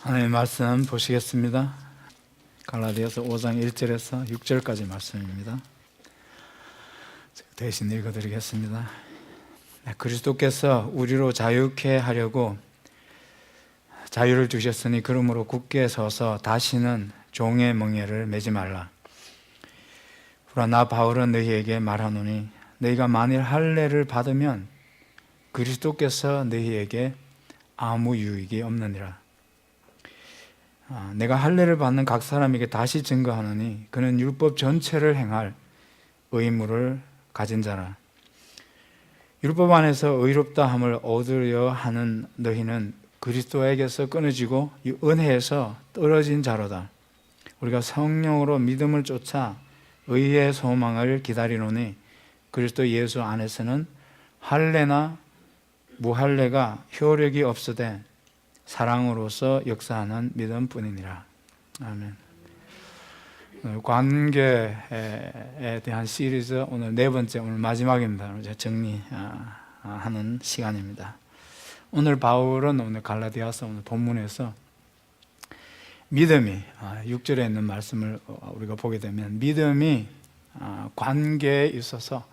하나님의 말씀 보시겠습니다. 갈라디아서 5장 1절에서 6절까지 말씀입니다. 대신 읽어드리겠습니다. 그리스도께서 우리로 자유케 하려고 자유를 주셨으니 그러므로 굳게 서서 다시는 종의 멍에를 매지 말라. 그러나 나 바울은 너희에게 말하노니 너희가 만일 할례를 받으면 그리스도께서 너희에게 아무 유익이 없느니라. 내가 할례를 받는 각 사람에게 다시 증거하노니 그는 율법 전체를 행할 의무를 가진 자라. 율법 안에서 의롭다함을 얻으려 하는 너희는 그리스도에게서 끊어지고 은혜에서 떨어진 자로다. 우리가 성령으로 믿음을 쫓아 의의 소망을 기다리노니 그리스도 예수 안에서는 할례나 무할례가 효력이 없으되 사랑으로서 역사하는 믿음뿐이니라. 아멘. 관계에 대한 시리즈 오늘 네 번째, 오늘 마지막입니다. 이제 정리하는 시간입니다. 오늘 바울은 오늘 갈라디아서 오늘 본문에서 믿음이 6절에 있는 말씀을 우리가 보게 되면 믿음이 관계에 있어서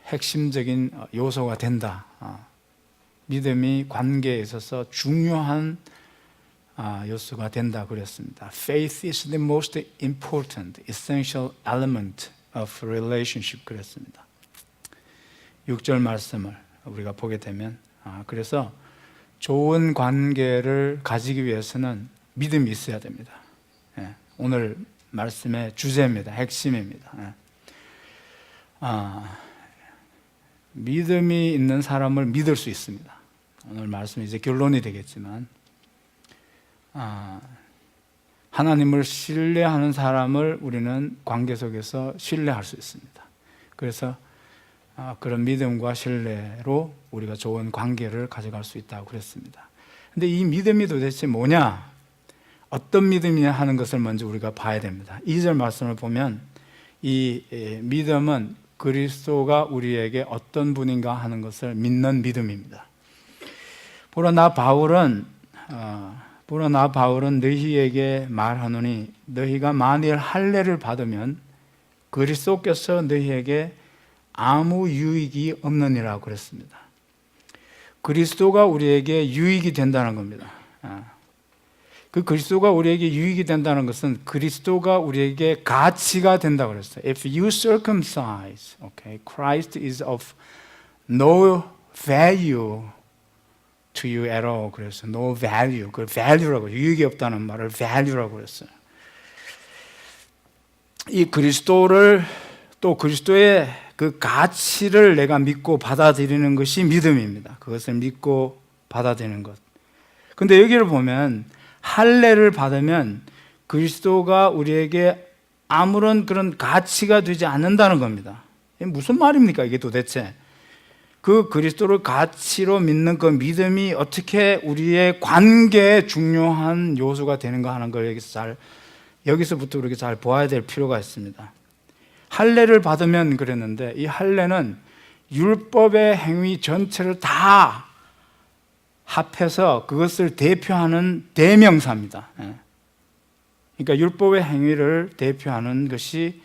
핵심적인 요소가 된다. 믿음이 관계에 있어서 중요한 요소가 된다 그랬습니다. Faith is the most important, essential element of relationship 그랬습니다. 6절 말씀을 우리가 보게 되면 그래서 좋은 관계를 가지기 위해서는 믿음이 있어야 됩니다. 오늘 말씀의 주제입니다. 핵심입니다. 믿음이 있는 사람을 믿을 수 있습니다. 오늘 말씀이 이제 결론이 되겠지만 하나님을 신뢰하는 사람을 우리는 관계 속에서 신뢰할 수 있습니다. 그래서 그런 믿음과 신뢰로 우리가 좋은 관계를 가져갈 수 있다고 그랬습니다. 근데 이 믿음이 도대체 뭐냐? 어떤 믿음이냐 하는 것을 먼저 우리가 봐야 됩니다. 2절 말씀을 보면 이 믿음은 그리스도가 우리에게 어떤 분인가 하는 것을 믿는 믿음입니다. 보라 나 바울은 너희에게 말하노니 너희가 만일 할례를 받으면 그리스도께서 너희에게 아무 유익이 없느니라고 그랬습니다. 그리스도가 우리에게 유익이 된다는 겁니다. 그 그리스도가 우리에게 유익이 된다는 것은 그리스도가 우리에게 가치가 된다고 그랬어요. If you circumcise, Christ is of no value to you at all. 그래서 no value, 그 value라고 유익이 없다는 말을 value라고 그랬어요. 이 그리스도를 또 그리스도의 그 가치를 내가 믿고 받아들이는 것이 믿음입니다. 그것을 믿고 받아들이는 것. 근데 여기를 보면 할례를 받으면 그리스도가 우리에게 아무런 그런 가치가 되지 않는다는 겁니다. 이게 무슨 말입니까 이게 도대체? 그 그리스도를 가치로 믿는 그 믿음이 어떻게 우리의 관계에 중요한 요소가 되는가 하는 걸 여기서부터 우리가 잘 보아야 될 필요가 있습니다. 할례를 받으면 그랬는데 이 할례는 율법의 행위 전체를 다 합해서 그것을 대표하는 대명사입니다. 그러니까 율법의 행위를 대표하는 것이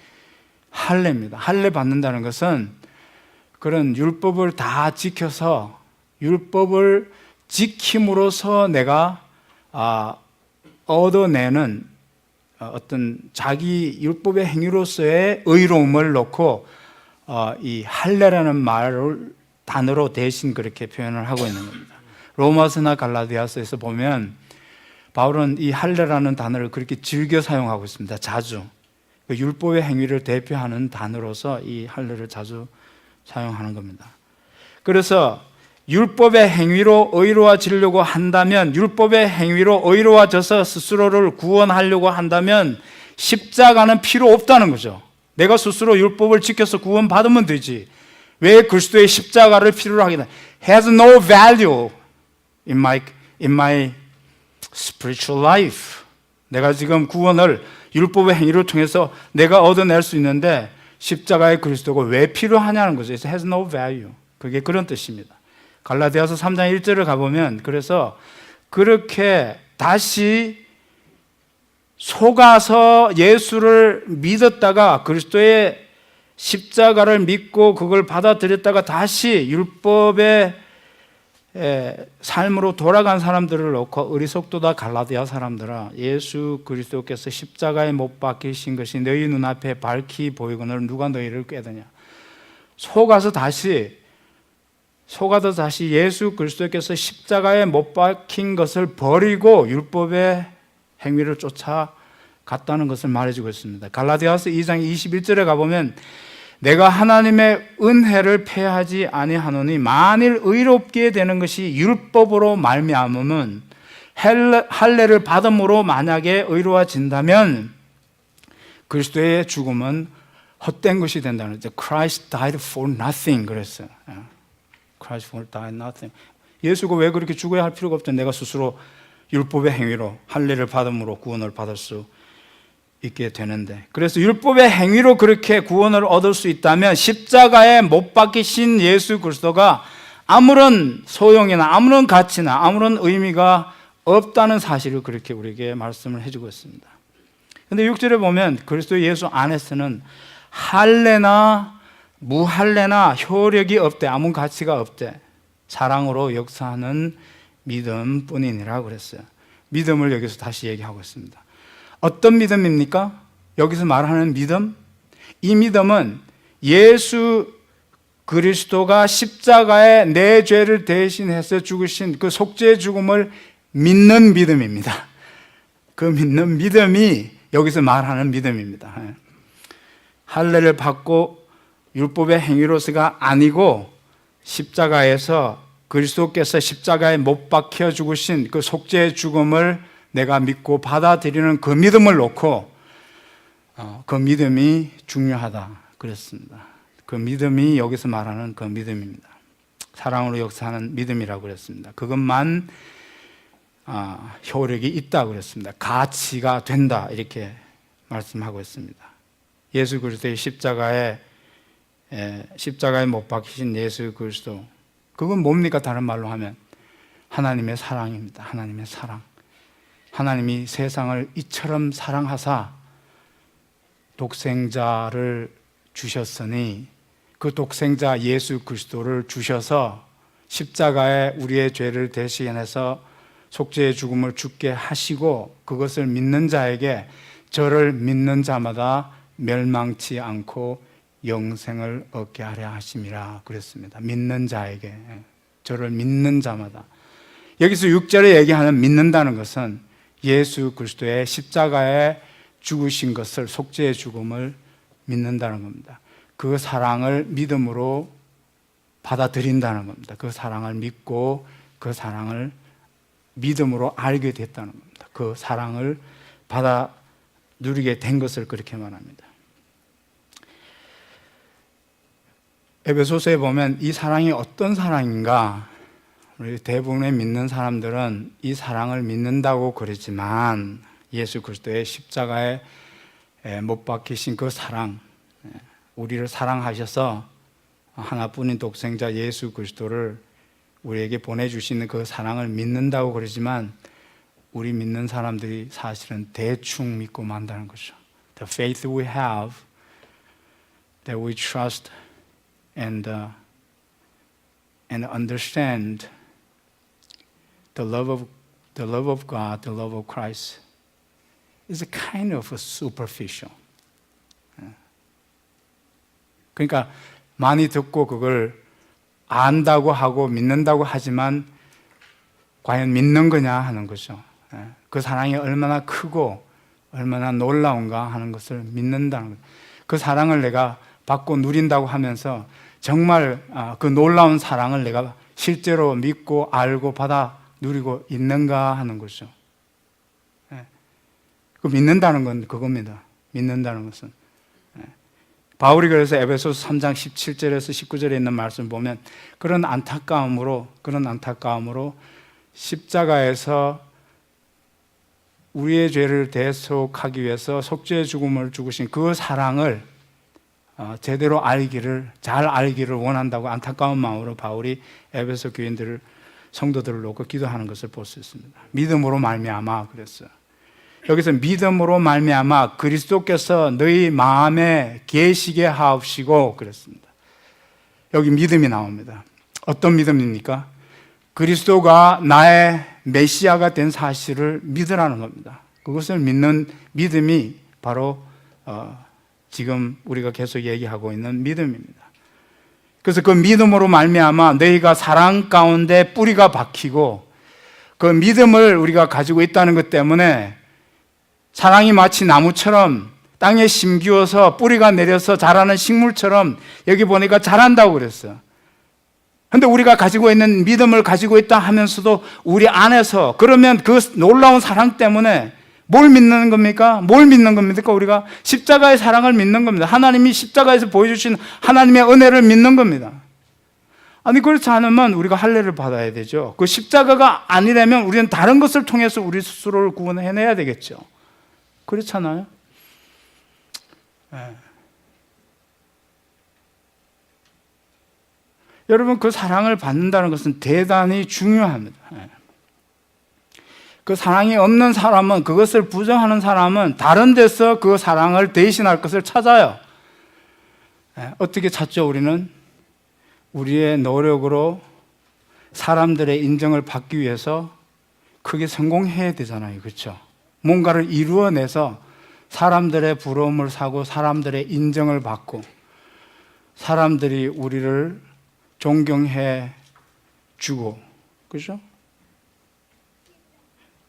할례입니다. 할례 받는다는 것은 그런 율법을 다 지켜서 율법을 지킴으로써 내가 얻어내는 어떤 자기 율법의 행위로서의 의로움을 놓고 이 할례라는 단어로 대신 그렇게 표현을 하고 있는 겁니다. 로마서나 갈라디아서에서 보면 바울은 이 할례라는 단어를 그렇게 즐겨 사용하고 있습니다. 자주 그 율법의 행위를 대표하는 단어로서 이 할례를 자주 사용하는 겁니다. 그래서 율법의 행위로 의로워지려고 한다면, 율법의 행위로 의로워져서 스스로를 구원하려고 한다면 십자가는 필요 없다는 거죠. 내가 스스로 율법을 지켜서 구원받으면 되지. 왜 그리스도의 십자가를 필요로 하겠나? Has no value in my spiritual life. 내가 지금 구원을 율법의 행위를 통해서 내가 얻어낼 수 있는데 십자가의 그리스도가 왜 필요하냐는 거죠. It has no value. 그게 그런 뜻입니다. 갈라디아서 3장 1절을 가보면 그래서 그렇게 다시 속아서 예수를 믿었다가 그리스도의 십자가를 믿고 그걸 받아들였다가 다시 율법의 삶으로 돌아간 사람들을 놓고 어리석도다 갈라디아 사람들아, 예수 그리스도께서 십자가에 못 박히신 것이 너희 눈앞에 밝히 보이거늘 누가 너희를 꾀드냐. 속아서 다시 예수 그리스도께서 십자가에 못 박힌 것을 버리고 율법의 행위를 쫓아갔다는 것을 말해주고 있습니다. 갈라디아서 2장 21절에 가보면 내가 하나님의 은혜를 폐하지 아니하노니 만일 의롭게 되는 것이 율법으로 말미암으면 할례를 받음으로 만약에 의로워진다면 그리스도의 죽음은 헛된 것이 된다는 거죠. Christ died for nothing 그랬어요. Christ for died nothing. 예수가 왜 그렇게 죽어야 할 필요가 없죠. 내가 스스로 율법의 행위로 할례를 받음으로 구원을 받을 수 있게 되는데, 그래서 율법의 행위로 그렇게 구원을 얻을 수 있다면 십자가에 못 박히신 예수 그리스도가 아무런 소용이나 아무런 가치나 아무런 의미가 없다는 사실을 그렇게 우리에게 말씀을 해주고 있습니다. 그런데 6절에 보면 그리스도 예수 안에서는 할례나 무할례나 효력이 없대, 아무 가치가 없대. 사랑으로 역사하는 믿음뿐이니라 그랬어요. 믿음을 여기서 다시 얘기하고 있습니다. 어떤 믿음입니까? 여기서 말하는 믿음? 이 믿음은 예수 그리스도가 십자가에 내 죄를 대신해서 죽으신 그 속죄의 죽음을 믿는 믿음입니다. 그 믿는 믿음이 여기서 말하는 믿음입니다. 할례를 받고 율법의 행위로서가 아니고 십자가에서 그리스도께서 십자가에 못 박혀 죽으신 그 속죄의 죽음을 내가 믿고 받아들이는 그 믿음을 놓고 그 믿음이 중요하다 그랬습니다. 그 믿음이 여기서 말하는 그 믿음입니다. 사랑으로 역사하는 믿음이라고 그랬습니다. 그것만 효력이 있다 그랬습니다. 가치가 된다 이렇게 말씀하고 있습니다. 예수 그리스도의 십자가에 못 박히신 예수 그리스도, 그건 뭡니까? 다른 말로 하면 하나님의 사랑입니다. 하나님의 사랑. 하나님이 세상을 이처럼 사랑하사 독생자를 주셨으니 그 독생자 예수 그리스도를 주셔서 십자가에 우리의 죄를 대신해서 속죄의 죽음을 죽게 하시고 그것을 믿는 자에게 저를 믿는 자마다 멸망치 않고 영생을 얻게 하려 하심이라 그랬습니다. 믿는 자에게, 저를 믿는 자마다. 여기서 6절에 얘기하는 믿는다는 것은 예수 그리스도의 십자가에 죽으신 것을, 속죄의 죽음을 믿는다는 겁니다. 그 사랑을 믿음으로 받아들인다는 겁니다. 그 사랑을 믿고 그 사랑을 믿음으로 알게 됐다는 겁니다. 그 사랑을 받아 누리게 된 것을 그렇게 말합니다. 에베소서에 보면 이 사랑이 어떤 사랑인가, 우리 대부분의 믿는 사람들은 이 사랑을 믿는다고 그러지만 예수 그리스도의 십자가에 못 박히신 그 사랑, 우리를 사랑하셔서 하나뿐인 독생자 예수 그리스도를 우리에게 보내주시는 그 사랑을 믿는다고 그러지만 우리 믿는 사람들이 사실은 대충 믿고 만다는 거죠. The faith we have, that we trust and understand the love of God, the love of Christ is a kind of a superficial. 그러니까 많이 듣고 그걸 안다고 하고 믿는다고 하지만 과연 믿는 거냐 하는 거죠. 그 사랑이 얼마나 크고 얼마나 놀라운가 하는 것을 믿는다는 거죠. 그 사랑을 내가 받고 누린다고 하면서 정말 그 놀라운 사랑을 내가 실제로 믿고 알고 받아 누리고 있는가 하는 거죠. 그 믿는다는 건 그겁니다. 믿는다는 것은. 바울이 그래서 에베소서 3장 17절에서 19절에 있는 말씀 보면 그런 안타까움으로 십자가에서 우리의 죄를 대속하기 위해서 속죄의 죽음을 죽으신 그 사랑을 제대로 잘 알기를 원한다고 안타까운 마음으로 바울이 에베소 교인들을 성도들을 놓고 기도하는 것을 볼 수 있습니다. 믿음으로 말미암아 그랬어요. 여기서 믿음으로 말미암아 그리스도께서 너희 마음에 계시게 하옵시고 그랬습니다. 여기 믿음이 나옵니다. 어떤 믿음입니까? 그리스도가 나의 메시아가 된 사실을 믿으라는 겁니다. 그것을 믿는 믿음이 바로 지금 우리가 계속 얘기하고 있는 믿음입니다. 그래서 그 믿음으로 말미암아 너희가 사랑 가운데 뿌리가 박히고, 그 믿음을 우리가 가지고 있다는 것 때문에 사랑이 마치 나무처럼 땅에 심기워서 뿌리가 내려서 자라는 식물처럼 여기 보니까 자란다고 그랬어요. 그런데 우리가 가지고 있는 믿음을 가지고 있다 하면서도 우리 안에서, 그러면 그 놀라운 사랑 때문에 뭘 믿는 겁니까? 뭘 믿는 겁니까? 우리가 십자가의 사랑을 믿는 겁니다. 하나님이 십자가에서 보여주신 하나님의 은혜를 믿는 겁니다. 아니, 그렇지 않으면 우리가 할례를 받아야 되죠. 그 십자가가 아니라면 우리는 다른 것을 통해서 우리 스스로를 구원해내야 되겠죠. 그렇잖아요? 네. 여러분, 그 사랑을 받는다는 것은 대단히 중요합니다. 네. 그 사랑이 없는 사람은, 그것을 부정하는 사람은 다른 데서 그 사랑을 대신할 것을 찾아요. 네. 어떻게 찾죠? 우리는 우리의 노력으로 사람들의 인정을 받기 위해서 크게 성공해야 되잖아요. 그렇죠? 뭔가를 이루어내서 사람들의 부러움을 사고 사람들의 인정을 받고 사람들이 우리를 존경해 주고, 그렇죠?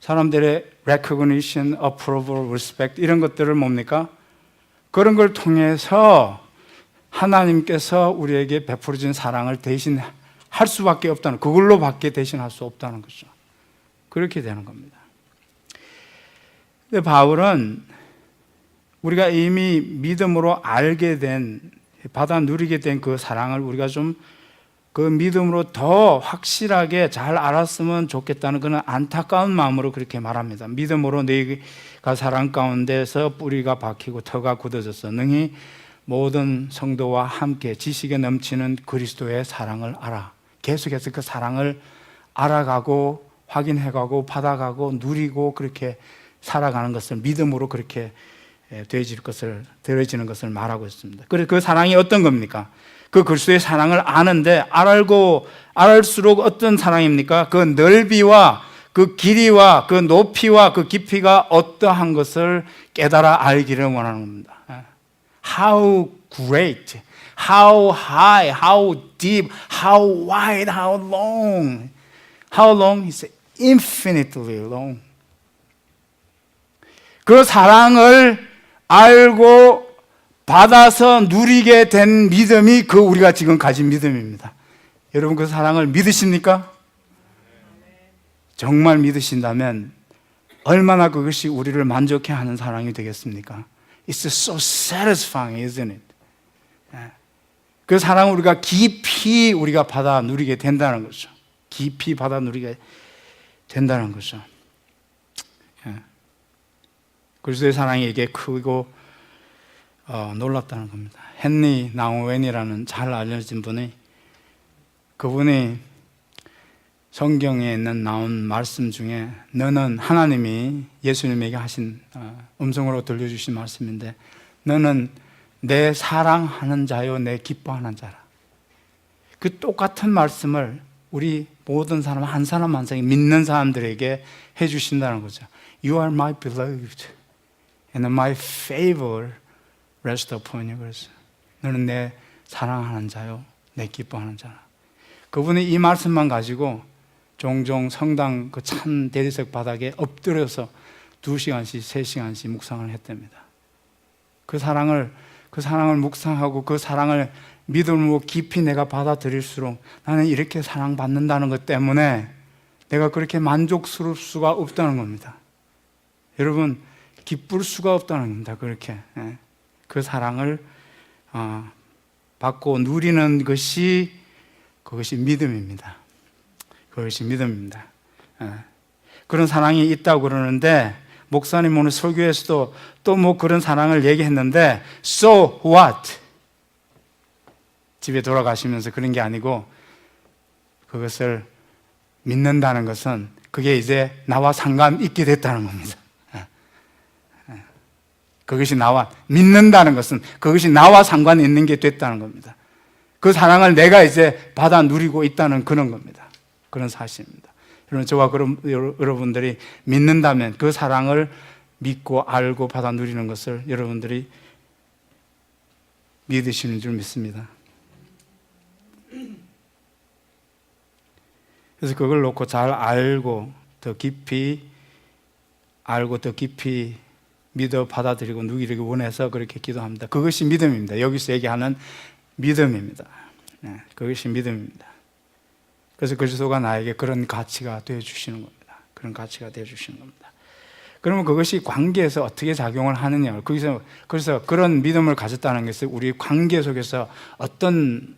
사람들의 recognition, approval, respect 이런 것들을 뭡니까? 그런 걸 통해서 하나님께서 우리에게 베풀어진 사랑을 대신할 수밖에 없다는, 그걸로 밖에 대신할 수 없다는 거죠. 그렇게 되는 겁니다. 근데 바울은 우리가 이미 믿음으로 알게 된, 받아 누리게 된 그 사랑을 우리가 좀 그 믿음으로 더 확실하게 잘 알았으면 좋겠다는 그런 안타까운 마음으로 그렇게 말합니다. 믿음으로 너희가 사랑 가운데서 뿌리가 박히고 터가 굳어져서 능히 모든 성도와 함께 지식에 넘치는 그리스도의 사랑을 알아. 계속해서 그 사랑을 알아가고 확인해가고 받아가고 누리고 그렇게 살아가는 것을 믿음으로 그렇게 되어지는 것을 말하고 있습니다. 그래서 그 사랑이 어떤 겁니까? 그 그리스도의 사랑을 아는데 알수록 어떤 사랑입니까? 그 넓이와 그 길이와 그 높이와 그 깊이가 어떠한 것을 깨달아 알기를 원하는 겁니다. How great, how high, how deep, how wide, how long. How long? It's infinitely long. 그 사랑을 알고 받아서 누리게 된 믿음이 그 우리가 지금 가진 믿음입니다. 여러분, 그 사랑을 믿으십니까? 정말 믿으신다면 얼마나 그것이 우리를 만족해 하는 사랑이 되겠습니까? It's so satisfying, isn't it? 그 사랑을 우리가 깊이 우리가 받아 누리게 된다는 거죠. 깊이 받아 누리게 된다는 거죠. 그리스도의 사랑이 이게 크고 놀랍다는 겁니다. 헨리 나우웬이라는 잘 알려진 분이, 그분이 성경에 있는 나온 말씀 중에, 너는, 하나님이 예수님에게 하신 음성으로 들려주신 말씀인데, 너는 내 사랑하는 자요 내 기뻐하는 자라. 그 똑같은 말씀을 우리 모든 사람 한 사람 한 사람이 믿는 사람들에게 해주신다는 거죠. You are my beloved and my favor rest upon you. 그래서 너는 내 사랑하는 자요 내 기뻐하는 자라. 그분이 이 말씀만 가지고 종종 성당 그 찬 대리석 바닥에 엎드려서 2시간씩 3시간씩 묵상을 했답니다. 그 사랑을 묵상하고 그 사랑을 믿음으로 깊이 내가 받아들일수록 나는 이렇게 사랑받는다는 것 때문에 내가 그렇게 만족스러울 수가 없다는 겁니다. 여러분, 기쁠 수가 없다는 겁니다. 그렇게 그 사랑을 받고 누리는 것이, 그것이 믿음입니다. 그것이 믿음입니다. 그런 사랑이 있다고 그러는데, 목사님 오늘 설교에서도 또 뭐 그런 사랑을 얘기했는데, so what? 집에 돌아가시면서 그런 게 아니고, 그것을 믿는다는 것은 그게 이제 나와 상관 있게 됐다는 겁니다. 그것이 믿는다는 것은 그것이 나와 상관이 있는 게 됐다는 겁니다. 그 사랑을 내가 이제 받아 누리고 있다는 그런 겁니다. 그런 사실입니다. 여러분, 저와 여러분들이 믿는다면 그 사랑을 믿고 알고 받아 누리는 것을 여러분들이 믿으시는 줄 믿습니다. 그래서 그걸 놓고 잘 알고 더 깊이 믿어 받아들이고 누리기 원해서 그렇게 기도합니다. 그것이 믿음입니다. 여기서 얘기하는 믿음입니다. 그것이 믿음입니다. 그래서 그리스도가 나에게 그런 가치가 되어주시는 겁니다. 그런 가치가 되어주시는 겁니다. 그러면 그것이 관계에서 어떻게 작용을 하느냐. 그래서 그런 믿음을 가졌다는 것은 우리 관계 속에서 어떤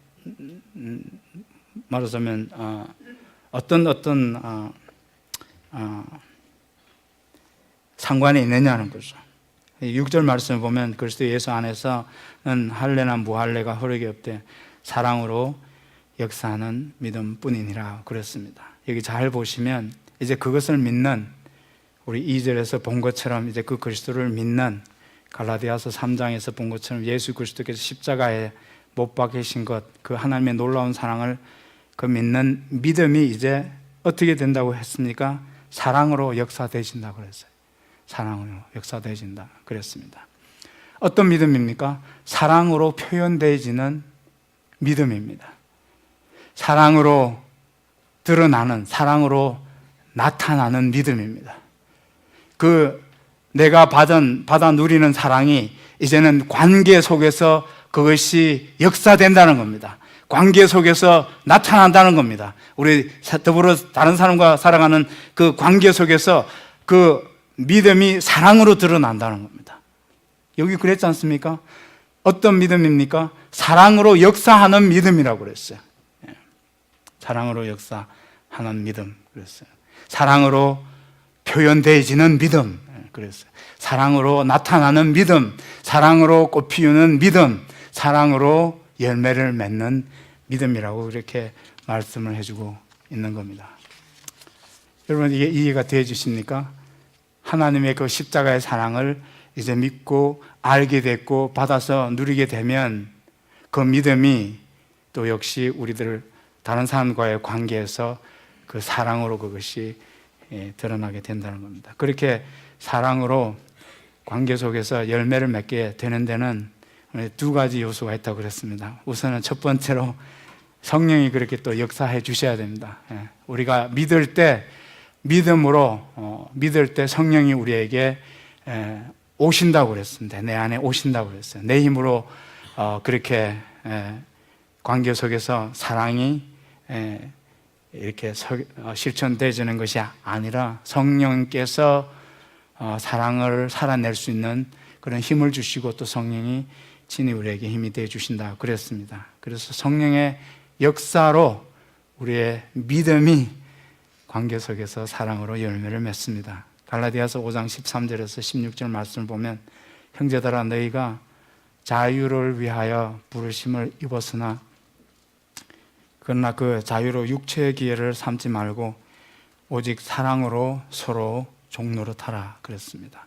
말하자면 어떤 상관이 있느냐는 거죠. 6절 말씀을 보면 그리스도 예수 안에서는 할례나 무할례가 허락이 없되 사랑으로 역사하는 믿음뿐이니라 그랬습니다. 여기 잘 보시면 이제 그것을 믿는, 우리 2절에서 본 것처럼 이제 그 그리스도를 믿는, 갈라디아서 3장에서 본 것처럼 예수 그리스도께서 십자가에 못 박히신 것, 그 하나님의 놀라운 사랑을 그 믿는 믿음이 이제 어떻게 된다고 했습니까? 사랑으로 역사되신다고 그랬어요. 사랑으로 역사되어진다 그랬습니다. 어떤 믿음입니까? 사랑으로 표현되어지는 믿음입니다. 사랑으로 드러나는, 사랑으로 나타나는 믿음입니다. 그 내가 받아 누리는 사랑이 이제는 관계 속에서 그것이 역사된다는 겁니다. 관계 속에서 나타난다는 겁니다. 우리 더불어 다른 사람과 살아가는 그 관계 속에서 그 믿음이 사랑으로 드러난다는 겁니다. 여기 그랬지 않습니까? 어떤 믿음입니까? 사랑으로 역사하는 믿음이라고 그랬어요. 사랑으로 역사하는 믿음 그랬어요. 사랑으로 표현되어지는 믿음 그랬어요. 사랑으로 나타나는 믿음, 사랑으로 꽃피우는 믿음, 사랑으로 열매를 맺는 믿음이라고 그렇게 말씀을 해주고 있는 겁니다. 여러분, 이게 이해가 되어지십니까? 하나님의 그 십자가의 사랑을 이제 믿고 알게 됐고 받아서 누리게 되면 그 믿음이 또 역시 우리들 다른 사람과의 관계에서 그 사랑으로 그것이 드러나게 된다는 겁니다. 그렇게 사랑으로 관계 속에서 열매를 맺게 되는 데는 두 가지 요소가 있다고 그랬습니다. 우선은 첫 번째로 성령이 그렇게 또 역사해 주셔야 됩니다. 우리가 믿을 때 믿을 때 성령이 우리에게 오신다고 그랬습니다. 내 안에 오신다고 그랬어요. 내 힘으로 그렇게 관계 속에서 사랑이 이렇게 실천되어지는 것이 아니라 성령께서 사랑을 살아낼 수 있는 그런 힘을 주시고 또 성령이 친히 우리에게 힘이 되어 주신다 그랬습니다. 그래서 성령의 역사로 우리의 믿음이 관계 속에서 사랑으로 열매를 맺습니다. 갈라디아서 5장 13절에서 16절 말씀을 보면 형제들아 너희가 자유를 위하여 부르심을 입었으나 그러나 그 자유로 육체의 기회를 삼지 말고 오직 사랑으로 서로 종노릇하라 그랬습니다.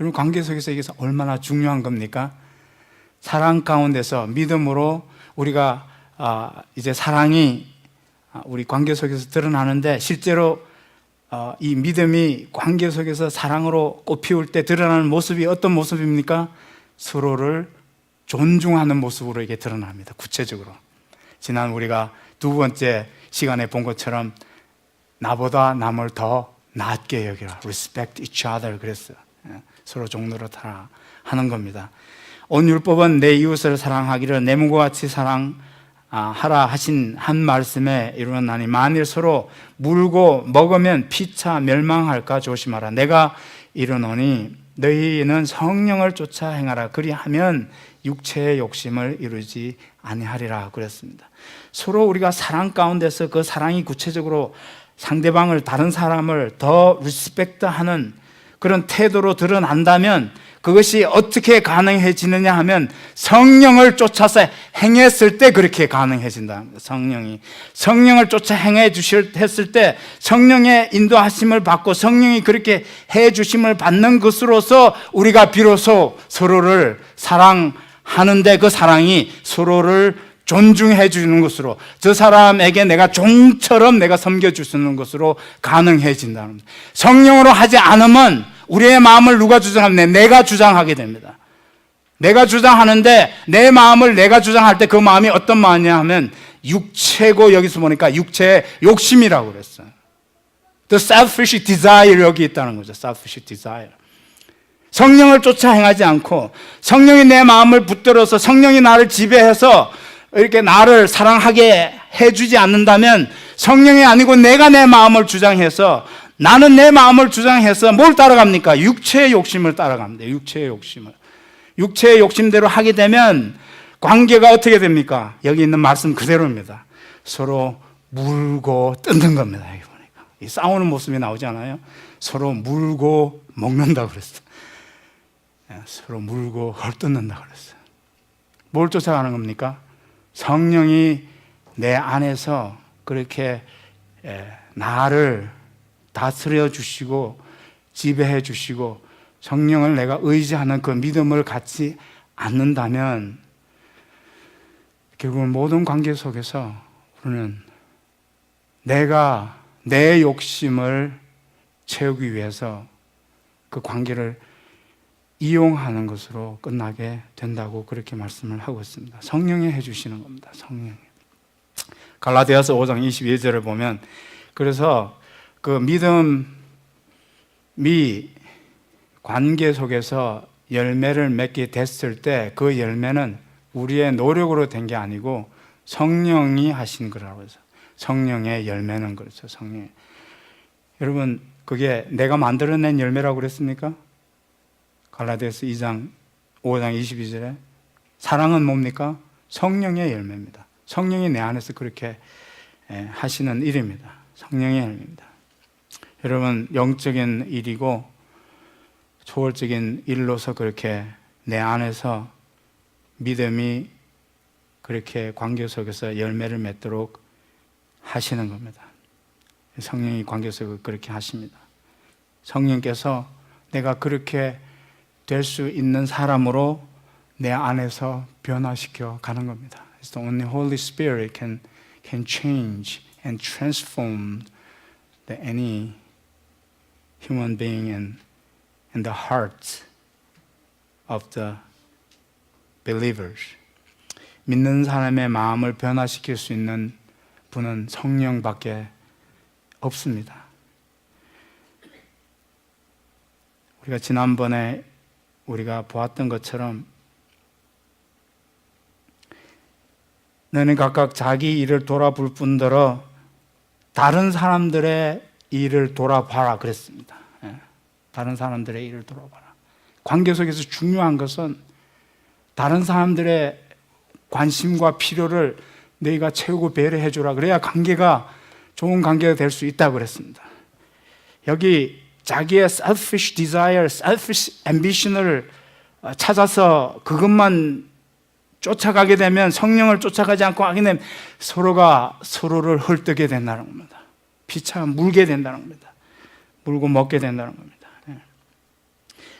여러분, 관계 속에서 이게 얼마나 중요한 겁니까? 사랑 가운데서 믿음으로 우리가 이제 사랑이 우리 관계 속에서 드러나는데 실제로 이 믿음이 관계 속에서 사랑으로 꽃피울 때 드러나는 모습이 어떤 모습입니까? 서로를 존중하는 모습으로 이게 드러납니다. 구체적으로 지난 우리가 두 번째 시간에 본 것처럼 나보다 남을 더 낮게 여기라, respect each other 그랬어요. 서로 종노릇하라 하는 겁니다. 온 율법은 내 이웃을 사랑하기를 내 몸과 같이 사랑하라 하신 한 말씀에 이루었나니 만일 서로 물고 먹으면 피차 멸망할까 조심하라. 내가 이르노니 너희는 성령을 쫓아 행하라. 그리하면 육체의 욕심을 이루지 아니하리라 그랬습니다. 서로 우리가 사랑 가운데서 그 사랑이 구체적으로 상대방을, 다른 사람을 더 리스펙트하는 그런 태도로 드러난다면 그것이 어떻게 가능해지느냐 하면 성령을 쫓아서 행했을 때 그렇게 가능해진다. 성령을 쫓아 행해 했을 때 성령의 인도하심을 받고 성령이 그렇게 해 주심을 받는 것으로서 우리가 비로소 서로를 사랑하는데 그 사랑이 서로를 존중해 주는 것으로, 저 사람에게 내가 종처럼 내가 섬겨주는 것으로 가능해진다는 겁니다. 성령으로 하지 않으면 우리의 마음을 누가 주장하면 내가 주장하게 됩니다. 내가 주장하는데 내 마음을 내가 주장할 때 그 마음이 어떤 마음이냐 하면 육체고, 여기서 보니까 육체의 욕심이라고 그랬어요. The selfish desire, 여기 있다는 거죠. selfish desire. 성령을 쫓아 행하지 않고 성령이 내 마음을 붙들어서 성령이 나를 지배해서 이렇게 나를 사랑하게 해주지 않는다면 성령이 아니고 내가 내 마음을 주장해서, 나는 내 마음을 주장해서 뭘 따라갑니까? 육체의 욕심을 따라갑니다. 육체의 욕심을. 육체의 욕심대로 하게 되면 관계가 어떻게 됩니까? 여기 있는 말씀 그대로입니다. 서로 물고 뜯는 겁니다. 여기 보니까 이 싸우는 모습이 나오잖아요. 서로 물고 먹는다고 그랬어요. 서로 물고 헐뜯는다고 그랬어요. 뭘 쫓아가는 겁니까? 성령이 내 안에서 그렇게 나를 다스려 주시고 지배해 주시고 성령을 내가 의지하는 그 믿음을 갖지 않는다면 결국은 모든 관계 속에서 우리는 내가 내 욕심을 채우기 위해서 그 관계를 이용하는 것으로 끝나게 된다고 그렇게 말씀을 하고 있습니다. 성령이 해주시는 겁니다. 성령이. 갈라디아서 5장 22절을 보면, 그래서 그 믿음이 관계 속에서 열매를 맺게 됐을 때 그 열매는 우리의 노력으로 된 게 아니고 성령이 하신 거라고 해서 성령의 열매는 그렇죠. 성령. 여러분, 그게 내가 만들어낸 열매라고 그랬습니까? 갈라디아서 5장 22절에 사랑은 뭡니까? 성령의 열매입니다. 성령이 내 안에서 그렇게 하시는 일입니다. 성령의 열매입니다. 여러분, 영적인 일이고 초월적인 일로서 그렇게 내 안에서 믿음이 그렇게 관계 속에서 열매를 맺도록 하시는 겁니다. 성령이 관계 속에서 그렇게 하십니다. 성령께서 내가 그렇게 될 수 있는 사람으로 내 안에서 변화시켜 가는 겁니다. It's the only Holy Spirit can change and transform any human being and the hearts of the believers. 믿는 사람의 마음을 변화시킬 수 있는 분은 성령밖에 없습니다. 우리가 지난번에 우리가 보았던 것처럼 너는 각각 자기 일을 돌아볼 뿐더러 다른 사람들의 일을 돌아봐라 그랬습니다. 다른 사람들의 일을 돌아봐라. 관계 속에서 중요한 것은 다른 사람들의 관심과 필요를 너희가 채우고 배려해 주라. 그래야 관계가 좋은 관계가 될 수 있다고 그랬습니다. 여기 자기의 selfish desire, selfish ambition을 찾아서 그것만 쫓아가게 되면, 성령을 쫓아가지 않고 하게 되면 서로가 서로를 헐뜯게 된다는 겁니다. 피차 물게 된다는 겁니다. 물고 먹게 된다는 겁니다.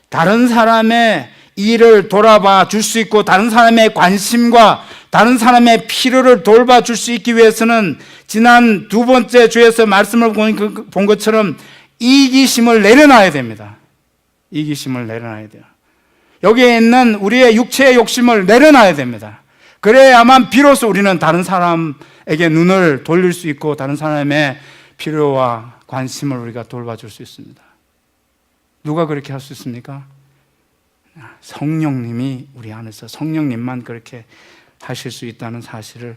다른 사람의 일을 돌아봐 줄 수 있고 다른 사람의 관심과 다른 사람의 필요를 돌봐줄 수 있기 위해서는 지난 두 번째 주에서 말씀을 본 것처럼 이기심을 내려놔야 됩니다. 이기심을 내려놔야 돼요. 여기에 있는 우리의 육체의 욕심을 내려놔야 됩니다. 그래야만 비로소 우리는 다른 사람에게 눈을 돌릴 수 있고 다른 사람의 필요와 관심을 우리가 돌봐줄 수 있습니다. 누가 그렇게 할 수 있습니까? 성령님이 우리 안에서, 성령님만 그렇게 하실 수 있다는 사실을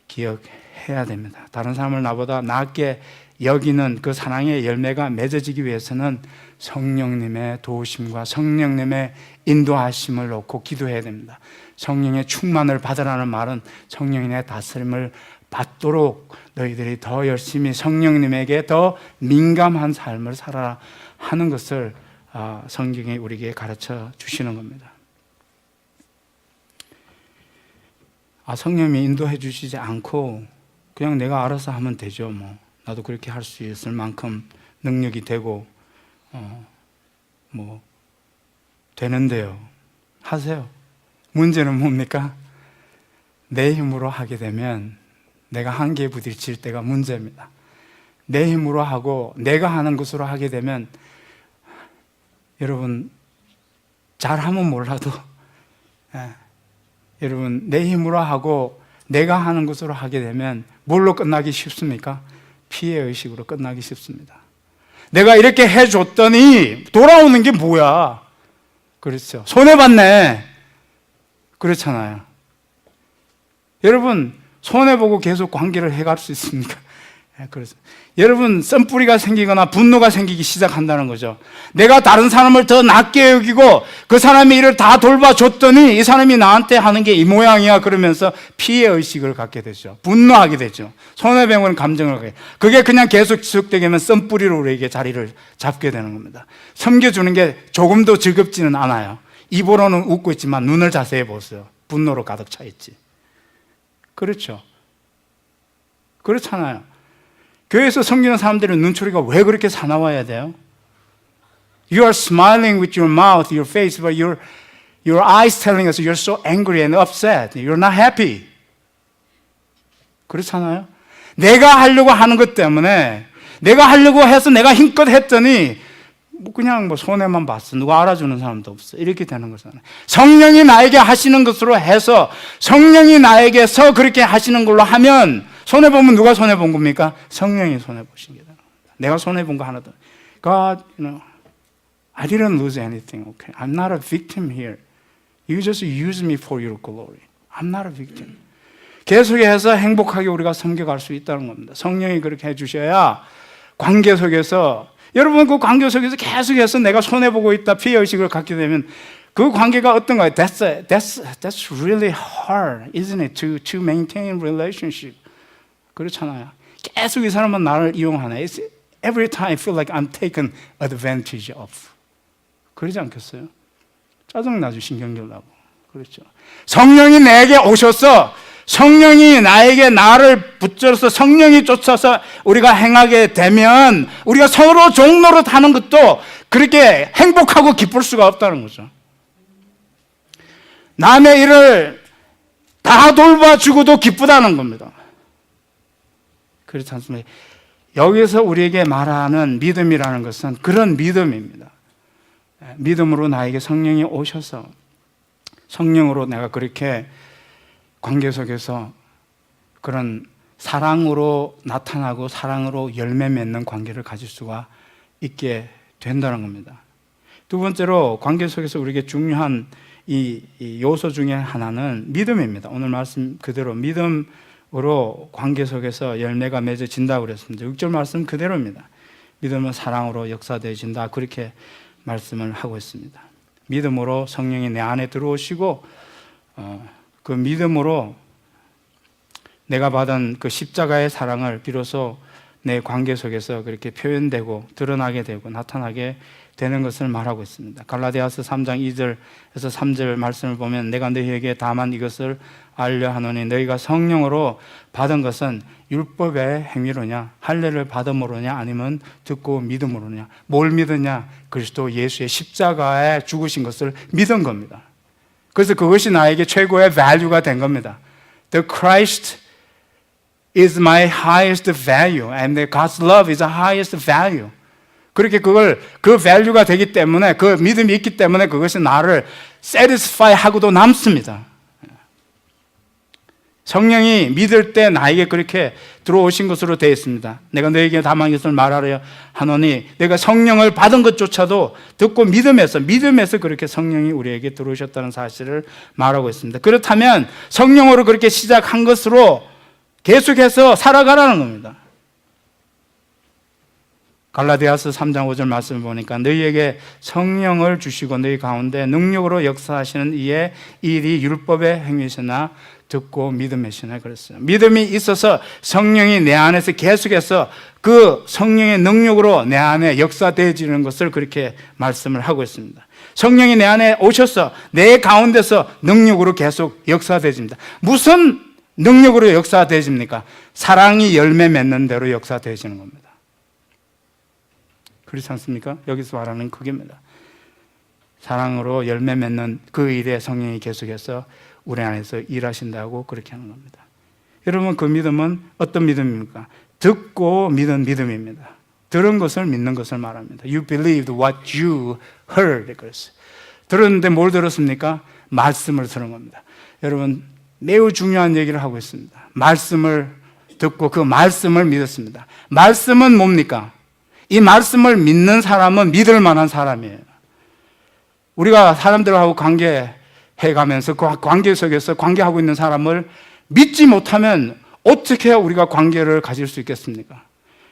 기억해야 됩니다. 다른 사람을 나보다 낫게 여기는 그 사랑의 열매가 맺어지기 위해서는 성령님의 도우심과 성령님의 인도하심을 놓고 기도해야 됩니다. 성령의 충만을 받으라는 말은 성령의 다스림을 받도록 너희들이 더 열심히 성령님에게 더 민감한 삶을 살아라 하는 것을 성경이 우리에게 가르쳐 주시는 겁니다. 성령이 인도해 주시지 않고 그냥 내가 알아서 하면 되죠. 나도 그렇게 할 수 있을 만큼 능력이 되고 되는데요. 하세요. 문제는 뭡니까? 내 힘으로 하게 되면 내가 한계에 부딪힐 때가 문제입니다. 내 힘으로 하고 내가 하는 것으로 하게 되면 여러분 잘하면 몰라도 여러분 내 힘으로 하고 내가 하는 것으로 하게 되면 뭘로 끝나기 쉽습니까? 피해의식으로 끝나기 쉽습니다. 내가 이렇게 해줬더니 돌아오는 게 뭐야? 그렇죠. 손해봤네. 그렇잖아요. 여러분 손해보고 계속 관계를 해갈 수 있습니까? 그래서 여러분 썸뿌리가 생기거나 분노가 생기기 시작한다는 거죠. 내가 다른 사람을 더 낫게 여기고 그 사람이 일을 다 돌봐줬더니 이 사람이 나한테 하는 게 이 모양이야 그러면서 피해의식을 갖게 되죠. 분노하게 되죠. 손해배우는 감정을 갖게. 그게 그냥 계속 지속되게 하면 썸뿌리로 우리에게 자리를 잡게 되는 겁니다. 섬겨주는 게 조금도 즐겁지는 않아요. 입으로는 웃고 있지만 눈을 자세히 보세요. 분노로 가득 차 있지. 그렇죠. 그렇잖아요. 교회에서 섬기는 사람들의 눈초리가 왜 그렇게 사나워야 돼요? You are smiling with your mouth, your face, but your eyes telling us you're so angry and upset. You're not happy. 그렇잖아요. 내가 하려고 하는 것 때문에 내가 하려고 해서 내가 힘껏 했더니 그냥 손해만 봤어. 누가 알아주는 사람도 없어. 이렇게 되는 거잖아요. 성령이 나에게 하시는 것으로 해서 성령이 나에게서 그렇게 하시는 걸로 하면 손해보면 누가 손해본 겁니까? 성령이 손해보신 게 됩니다. 내가 손해본 거 하나도. God, I didn't lose anything, okay? I'm not a victim here. You just use me for your glory. I'm not a victim. 계속해서 행복하게 우리가 섬겨갈 수 있다는 겁니다. 성령이 그렇게 해주셔야 관계 속에서 여러분 그 관계 속에서 계속해서 내가 손해보고 있다 피해의식을 갖게 되면 그 관계가 어떤가요? That's really hard, isn't it? To maintain relationship. 그렇잖아요. 계속 이 사람은 나를 이용하네. Every time I feel like I'm taken advantage of. 그러지 않겠어요? 짜증나죠, 신경질 나고. 그렇죠. 성령이 내게 오셔서 성령이 나에게 나를 붙들어서 성령이 쫓아서 우리가 행하게 되면 우리가 서로 종노릇 하는 것도 그렇게 행복하고 기쁠 수가 없다는 거죠. 남의 일을 다 돌봐주고도 기쁘다는 겁니다. 그렇지 않습니까? 여기서 우리에게 말하는 믿음이라는 것은 그런 믿음입니다. 믿음으로 나에게 성령이 오셔서 성령으로 내가 그렇게 관계 속에서 그런 사랑으로 나타나고 사랑으로 열매 맺는 관계를 가질 수가 있게 된다는 겁니다. 두 번째로 관계 속에서 우리에게 중요한 이 요소 중에 하나는 믿음입니다. 오늘 말씀 그대로 믿음으로 관계 속에서 열매가 맺어진다고 그랬습니다. 6절 말씀 그대로입니다. 믿음은 사랑으로 역사되어진다. 그렇게 말씀을 하고 있습니다. 믿음으로 성령이 내 안에 들어오시고 그 믿음으로 내가 받은 그 십자가의 사랑을 비로소 내 관계 속에서 그렇게 표현되고 드러나게 되고 나타나게 되는 것을 말하고 있습니다. 갈라디아서 3장 2절에서 3절 말씀을 보면 내가 너희에게 다만 이것을 알려 하노니 너희가 성령으로 받은 것은 율법의 행위로냐 할례를 받음으로냐 아니면 듣고 믿음으로냐. 뭘 믿었냐? 그리스도 예수의 십자가에 죽으신 것을 믿은 겁니다. 그래서 그것이 나에게 최고의 value가 된 겁니다. The Christ is my highest value and God's love is the highest value. 그렇게 그 value가 되기 때문에 그 믿음이 있기 때문에 그것이 나를 satisfy 하고도 남습니다. 성령이 믿을 때 나에게 그렇게 들어오신 것으로 되어 있습니다. 내가 너에게 다만 이것을 말하려 하노니 내가 성령을 받은 것조차도 듣고 믿음에서 그렇게 성령이 우리에게 들어오셨다는 사실을 말하고 있습니다. 그렇다면 성령으로 그렇게 시작한 것으로 계속해서 살아가라는 겁니다. 갈라디아서 3장 5절 말씀을 보니까 너희에게 성령을 주시고 너희 가운데 능력으로 역사하시는 이의 일이 율법의 행위시나 듣고 믿음이시나 그랬어요. 믿음이 있어서 성령이 내 안에서 계속해서 그 성령의 능력으로 내 안에 역사되어지는 것을 그렇게 말씀을 하고 있습니다. 성령이 내 안에 오셔서 내 가운데서 능력으로 계속 역사되어집니다. 무슨 능력으로 역사되어집니까? 사랑이 열매 맺는 대로 역사되어지는 겁니다. 그렇지 않습니까? 여기서 말하는 그게입니다. 사랑으로 열매 맺는 그 일에 성령이 계속해서 우리 안에서 일하신다고 그렇게 하는 겁니다. 여러분, 그 믿음은 어떤 믿음입니까? 듣고 믿은 믿음입니다. 들은 것을 믿는 것을 말합니다. You believed what you heard. 그랬어요. 들었는데 뭘 들었습니까? 말씀을 들은 겁니다. 여러분, 매우 중요한 얘기를 하고 있습니다. 말씀을 듣고 그 말씀을 믿었습니다. 말씀은 뭡니까? 이 말씀을 믿는 사람은 믿을 만한 사람이에요. 우리가 사람들하고 관계해가면서 그 관계 속에서 관계하고 있는 사람을 믿지 못하면 어떻게 우리가 관계를 가질 수 있겠습니까?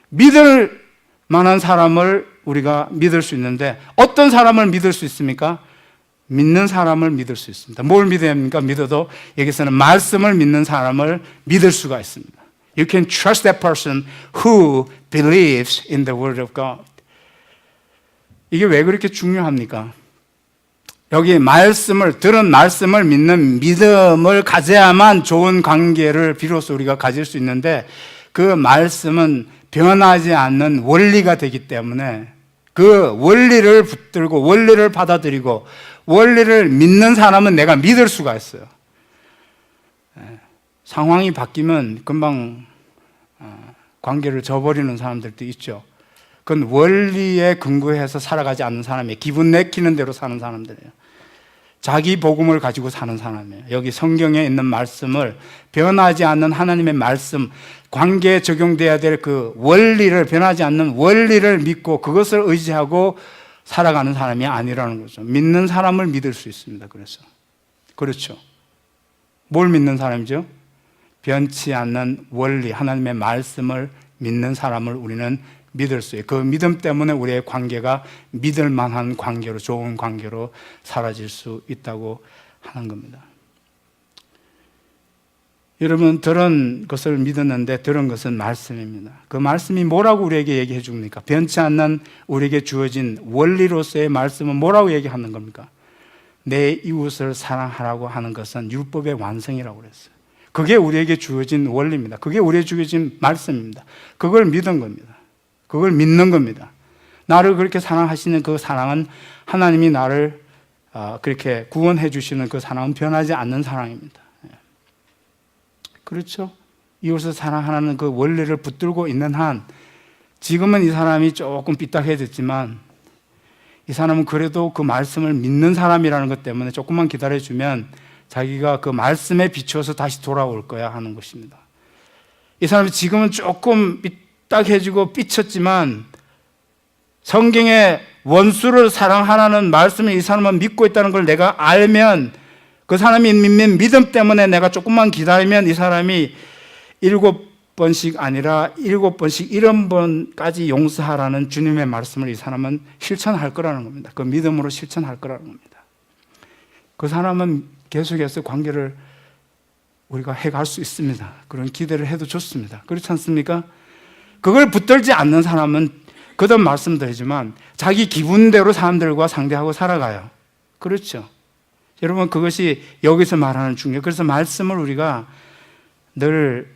믿을 만한 사람을 우리가 믿을 수 있는데 어떤 사람을 믿을 수 있습니까? 믿는 사람을 믿을 수 있습니다. 뭘 믿어야 합니까? 믿어도 여기서는 말씀을 믿는 사람을 믿을 수가 있습니다. You can trust that person who believes in the word of God. 이게 왜 그렇게 중요합니까? 여기 말씀을, 들은 말씀을 믿는 믿음을 가져야만 좋은 관계를 비로소 우리가 가질 수 있는데 그 말씀은 변하지 않는 원리가 되기 때문에 그 원리를 붙들고 원리를 받아들이고 원리를 믿는 사람은 내가 믿을 수가 있어요. 상황이 바뀌면 금방 관계를 저버리는 사람들도 있죠. 그건 원리에 근거해서 살아가지 않는 사람이에요. 기분 내키는 대로 사는 사람들이에요. 자기 복음을 가지고 사는 사람이에요. 여기 성경에 있는 말씀을 변하지 않는 하나님의 말씀, 관계에 적용돼야 될 그 원리를, 변하지 않는 원리를 믿고 그것을 의지하고 살아가는 사람이 아니라는 거죠. 믿는 사람을 믿을 수 있습니다. 그래서 그렇죠. 뭘 믿는 사람이죠? 변치 않는 원리, 하나님의 말씀을 믿는 사람을 우리는 믿을 수 있어요. 그 믿음 때문에 우리의 관계가 믿을 만한 관계로, 좋은 관계로 사라질 수 있다고 하는 겁니다. 여러분, 들은 것을 믿었는데 들은 것은 말씀입니다. 그 말씀이 뭐라고 우리에게 얘기해 줍니까? 변치 않는 우리에게 주어진 원리로서의 말씀은 뭐라고 얘기하는 겁니까? 내 이웃을 사랑하라고 하는 것은 율법의 완성이라고 그랬어요. 그게 우리에게 주어진 원리입니다. 그게 우리에게 주어진 말씀입니다. 그걸 믿은 겁니다. 그걸 믿는 겁니다. 나를 그렇게 사랑하시는 그 사랑은 하나님이 나를 그렇게 구원해 주시는 그 사랑은 변하지 않는 사랑입니다. 그렇죠? 이웃을 사랑하는 그 원리를 붙들고 있는 한 지금은 이 사람이 조금 삐딱해졌지만 이 사람은 그래도 그 말씀을 믿는 사람이라는 것 때문에 조금만 기다려주면 자기가 그 말씀에 비추어서 다시 돌아올 거야 하는 것입니다. 이 사람이 지금은 조금 삐딱해지고 삐쳤지만 성경의 원수를 사랑하라는 말씀을 이 사람은 믿고 있다는 걸 내가 알면 그 사람이 믿는 믿음 때문에 내가 조금만 기다리면 이 사람이 7번씩 아니라 7번씩 70번까지 용서하라는 주님의 말씀을 이 사람은 실천할 거라는 겁니다. 그 믿음으로 실천할 거라는 겁니다. 그 사람은 계속해서 관계를 우리가 해갈 수 있습니다. 그런 기대를 해도 좋습니다. 그렇지 않습니까? 그걸 붙들지 않는 사람은 거듭 말씀드리지만 자기 기분대로 사람들과 상대하고 살아가요. 그렇죠? 여러분, 그것이 여기서 말하는 중요해요. 그래서 말씀을 우리가 늘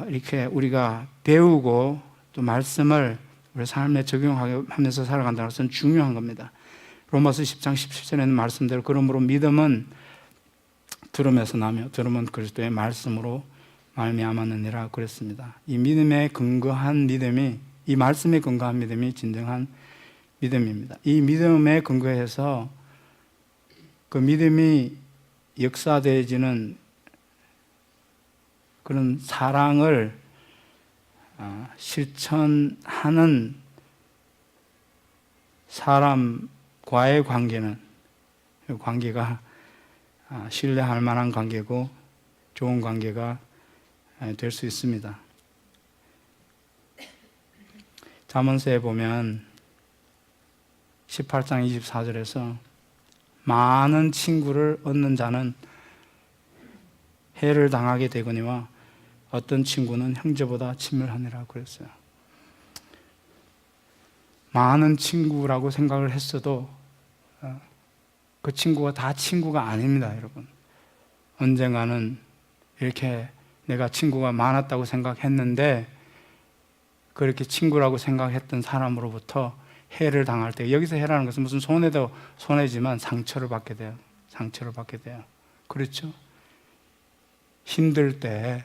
이렇게 우리가 배우고 또 말씀을 우리 삶에 적용하면서 살아간다는 것은 중요한 겁니다. 로마서 10장 17절에는 말씀대로 그러므로 믿음은 들음에서 나며 들음은 그리스도의 말씀으로 말미암았느니라 그랬습니다. 이 믿음에 근거한 믿음이, 이 말씀에 근거한 믿음이 진정한 믿음입니다. 이 믿음에 근거해서 그 믿음이 역사되어지는 그런 사랑을 실천하는 사람과의 관계는, 관계가 신뢰할 만한 관계고 좋은 관계가 될 수 있습니다. 잠언서에 보면 18장 24절에서 많은 친구를 얻는 자는 해를 당하게 되거니와 어떤 친구는 형제보다 친밀하니라 그랬어요. 많은 친구라고 생각을 했어도 그 친구가 다 친구가 아닙니다, 여러분. 언젠가는 이렇게 내가 친구가 많았다고 생각했는데 그렇게 친구라고 생각했던 사람으로부터 해를 당할 때, 여기서 해라는 것은 무슨 손해도 손해지만 상처를 받게 돼요. 상처를 받게 돼요. 그렇죠? 힘들 때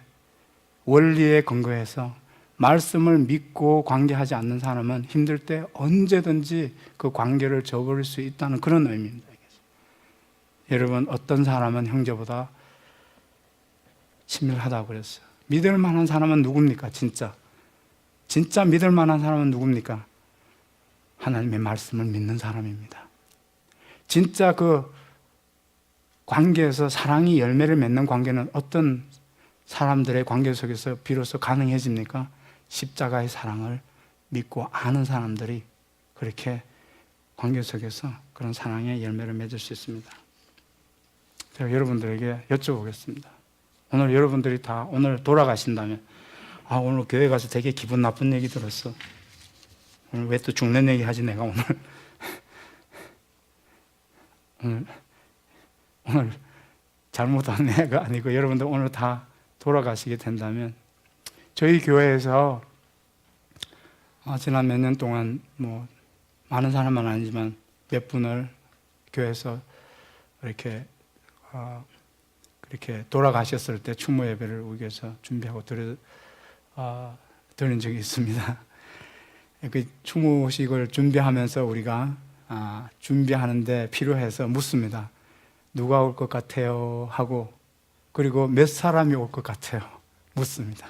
원리에 근거해서 말씀을 믿고 관계하지 않는 사람은 힘들 때 언제든지 그 관계를 저버릴 수 있다는 그런 의미입니다. 여러분, 어떤 사람은 형제보다 친밀하다고 그랬어요. 믿을 만한 사람은 누굽니까? 진짜 믿을 만한 사람은 누굽니까? 하나님의 말씀을 믿는 사람입니다. 진짜 그 관계에서 사랑이 열매를 맺는 관계는 어떤 사람들의 관계 속에서 비로소 가능해집니까? 십자가의 사랑을 믿고 아는 사람들이 그렇게 관계 속에서 그런 사랑의 열매를 맺을 수 있습니다. 제가 여러분들에게 여쭤보겠습니다. 오늘 여러분들이 다 오늘 돌아가신다면, 오늘 교회 가서 되게 기분 나쁜 얘기 들었어. 오늘 왜 또 죽는 얘기 하지 내가 오늘 잘못한 애가 아니고 여러분들 오늘 다 돌아가시게 된다면, 저희 교회에서 지난 몇 년 동안 많은 사람은 아니지만 몇 분을 교회에서 이렇게 돌아가셨을 때 추모 예배를 우리 교회에서 준비하고 드린 적이 있습니다. 그 추모식을 준비하면서 우리가 준비하는데 필요해서 묻습니다. 누가 올 것 같아요? 하고, 그리고 몇 사람이 올 것 같아요? 묻습니다.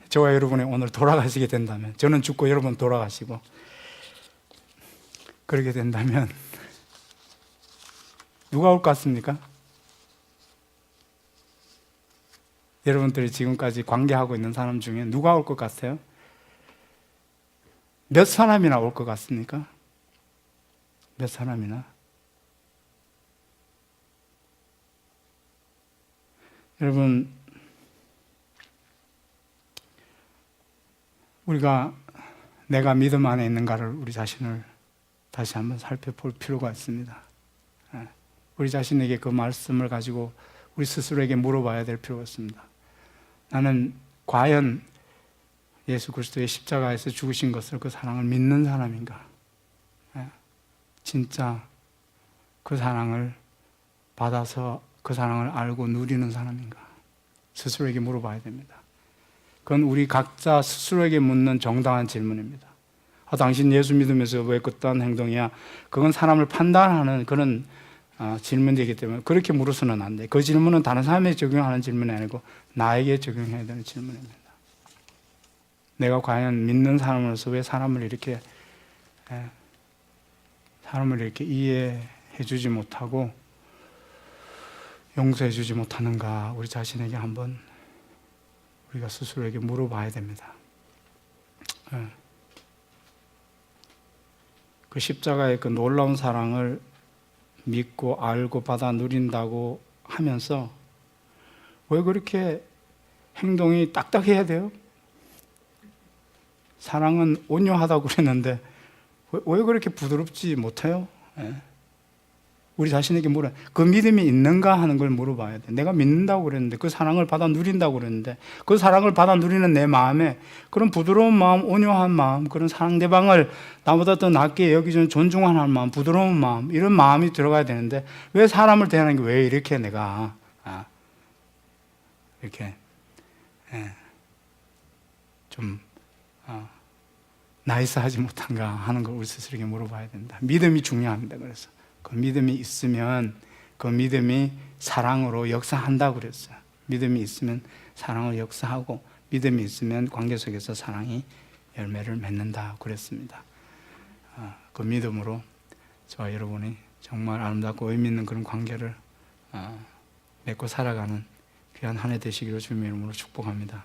저와 여러분이 오늘 돌아가시게 된다면, 저는 죽고 여러분 돌아가시고 그렇게 된다면 누가 올 것 같습니까? 여러분들이 지금까지 관계하고 있는 사람 중에 누가 올 것 같아요? 몇 사람이나 올 것 같습니까? 몇 사람이나? 여러분, 우리가 내가 믿음 안에 있는가를 우리 자신을 다시 한번 살펴볼 필요가 있습니다. 우리 자신에게 그 말씀을 가지고 우리 스스로에게 물어봐야 될 필요가 있습니다. 나는 과연 예수 그리스도의 십자가에서 죽으신 것을, 그 사랑을 믿는 사람인가? 진짜 그 사랑을 받아서 그 사랑을 알고 누리는 사람인가? 스스로에게 물어봐야 됩니다. 그건 우리 각자 스스로에게 묻는 정당한 질문입니다. 당신 예수 믿으면서 왜 그딴 행동이야? 그건 사람을 판단하는 그런 질문이기 때문에 그렇게 물어서는 안 돼. 그 질문은 다른 사람에게 적용하는 질문이 아니고 나에게 적용해야 되는 질문입니다. 내가 과연 믿는 사람으로서 왜 사람을 이렇게 이해해 주지 못하고 용서해 주지 못하는가? 우리 자신에게 한번 우리가 스스로에게 물어봐야 됩니다. 그 십자가의 그 놀라운 사랑을 믿고 알고 받아 누린다고 하면서 왜 그렇게 행동이 딱딱해야 돼요? 사랑은 온유하다고 그랬는데 왜 그렇게 부드럽지 못해요? 우리 자신에게 그 믿음이 있는가 하는 걸 물어봐야 돼. 내가 믿는다고 그랬는데, 그 사랑을 받아 누린다고 그랬는데, 그 사랑을 받아 누리는 내 마음에 그런 부드러운 마음, 온유한 마음, 그런 사랑대방을 나보다 더 낮게 여기주는 존중하는 마음, 부드러운 마음, 이런 마음이 들어가야 되는데 왜 사람을 대하는 게 왜 이렇게 내가 이렇게 좀 나이스하지 못한가 하는 걸 우리 스스로에게 물어봐야 된다. 믿음이 중요합니다. 그래서 그 믿음이 있으면 그 믿음이 사랑으로 역사한다고 그랬어요. 믿음이 있으면 사랑으로 역사하고, 믿음이 있으면 관계 속에서 사랑이 열매를 맺는다 그랬습니다. 그 믿음으로 저와 여러분이 정말 아름답고 의미 있는 그런 관계를 맺고 살아가는 귀한 한 해 되시기를 주님의 이름으로 축복합니다.